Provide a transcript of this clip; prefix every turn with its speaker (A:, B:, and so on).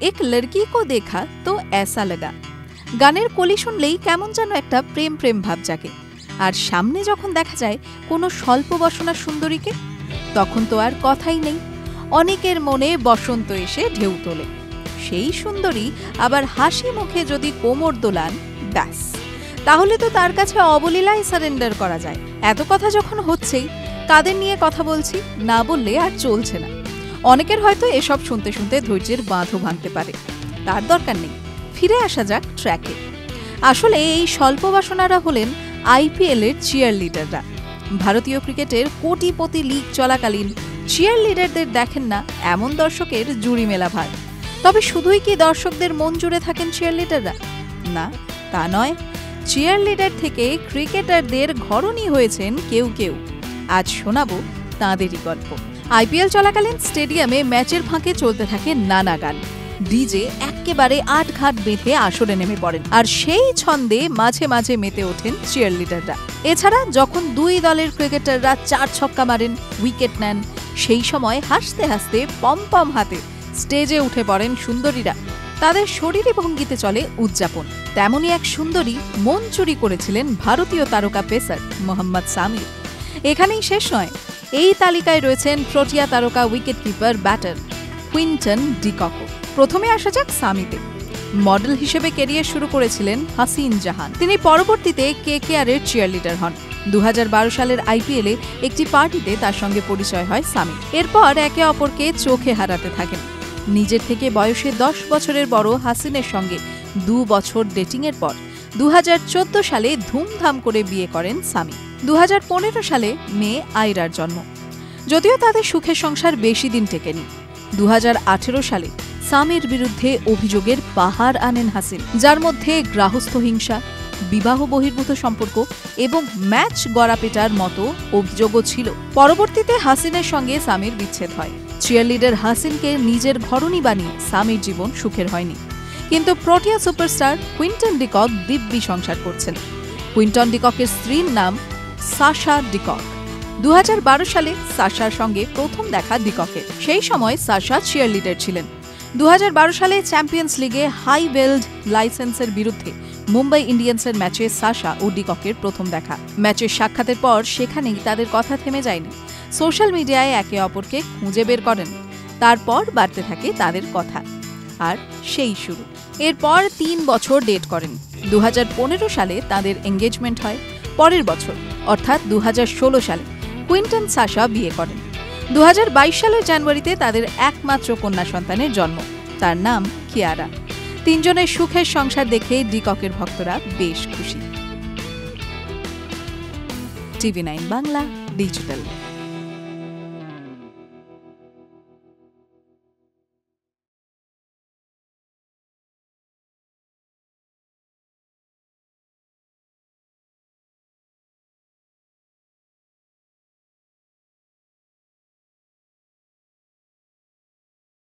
A: এক লড়কি কো দেখা তো ऐसा लगा গানের কলি শুনলেই কেমন যেন একটা প্রেম প্রেম ভাব জাগে। আর সামনে যখন দেখা যায় কোনো স্বল্প বসনা সুন্দরীকে, তখন তো আর কথাই নেই। অনেকের মনে বসন্ত এসে ঢেউ তোলে। সেই সুন্দরী আবার হাসি মুখে যদি কোমর দোলান, ব্যাস, তাহলে তো তার কাছে অবলীলায় সারেন্ডার করা যায়। এত কথা যখন হচ্ছেই, কাদের নিয়ে কথা বলছি না বললে আর চলছে না। অনেকের হয়তো এসব শুনতে শুনতে ধৈর্যের বাঁধও ভাঙতে পারে, তার দরকার নেই। ফিরে আসা যাক ট্র্যাকে। আসলে এই স্বল্প বাসনারা হলেন আইপিএল এর চিয়ার লিডাররা। ভারতীয় ক্রিকেটের কোটিপতি লিগ চলাকালীন চিয়ার লিডারদের দেখেন না এমন দর্শকের জুড়ি মেলা ভার। তবে শুধুই কি দর্শকদের মন জুড়ে থাকেন চিয়ার লিডাররা? না, তা নয়। চিয়ার লিডার থেকে ক্রিকেটারদের ঘরণী হয়েছেন কেউ কেউ। আজ শোনাবো তাঁদেরই গল্প। আইপিএল চলাকালীন স্টেডিয়ামে ম্যাচের ফাঁকে চলতে থাকে নানা গান। ডিজে একেবারে আট ঘাট বেঁধে আসরে নেমে পড়েন, আর সেই ছন্দে মাঝে মাঝে মেতে ওঠেন চিয়ার লিডাররা। এছাড়া যখন দুই দলের ক্রিকেটাররা 4 ছক্কা মারেন, উইকেট নেন, সেই সময় হাসতে হাসতে পম হাতে স্টেজে উঠে পড়েন সুন্দরীরা। তাদের শরীরী ভঙ্গিতে চলে উদযাপন। তেমনই এক সুন্দরী মন চুরি করেছিলেন ভারতীয় তারকা পেসার মোহাম্মদ সামির। এখানেই শেষ নয়, এই তালিকায় রয়েছেন প্রোটিয়া তারকা wicket keeper batter Quinton de Kock. প্রথমে আসা যাক সামিতে। মডেল হিসেবে ক্যারিয়ার শুরু করেছিলেন হাসিন জাহান। তিনি পরবর্তীতে কেকেআর এর চিয়ার লিডার হন। 2012 সালের আইপিএলে একটি পার্টিতে তার সঙ্গে পরিচয় হয় সামির। এরপর একে অপরকে চোখে হারাতে থাকেন। নিজের থেকে বয়সে 10 বছরের বড় হাসিনের সঙ্গে 2 বছর ডেটিংয়ের পর 2014 সালে ধুমধাম করে বিয়ে করেন সামি। 2015 সালে মেয়ে আয়রার জন্ম। যদিও তাদের সুখের সংসার বেশি দিন টেকেনি। 2018 সালে সামির বিরুদ্ধে অভিযোগের পাহাড় আনেন হাসিন, যার মধ্যে গার্হস্থ্য হিংসা, বিবাহ বহির্ভূত সম্পর্ক এবং ম্যাচ গড়াপেটার মতো অভিযোগও ছিল। পরবর্তীতে হাসিনের সঙ্গে সামির বিচ্ছেদ হয়। চিয়ার লিডার হাসিনকে নিজের ঘরণী বানিয়ে সামির জীবন সুখের হয়নি। কিন্তু প্রোটিয়া সুপারস্টার কুইন্টন ডিকক দিব্যি সংসার করছেন। কুইন্টন ডিককের স্ত্রীর নাম সাশা ডিকক। 2012 সালে সাশার সঙ্গে প্রথম দেখা ডিককের। সেই সময় সাশা চিয়ার লিডার ছিলেন। 2012 সালে চ্যাম্পিয়ন্স লিগে হাই বেল্ড লাইসেন্সের বিরুদ্ধে মুম্বাই ইন্ডিয়ান্সের ম্যাচে সাশা ও ডিককের প্রথম দেখা। ম্যাচের সাক্ষাতের পর সেখানেই তাদের কথা থেমে যায়নি। সোশ্যাল মিডিয়ায় একে অপরকে খুঁজে বের করেন। তারপর বাড়তে থাকে তাদের কথা, আর সেই শুরু। এরপর 3 বছর ডেট করেন। 2015 সালে তাদের এঙ্গেজমেন্ট হয়। পরের বছর অর্থাৎ 2016 সালে কুইন্টন সাশা বিয়ে করেন। 2022 সালের জানুয়ারিতে তাদের একমাত্র কন্যা সন্তানের জন্ম, তার নাম কিয়ারা। 3 জনের সুখের সংসার দেখে ডিককের ভক্তরা বেশ খুশি। TV9 Bangla digital.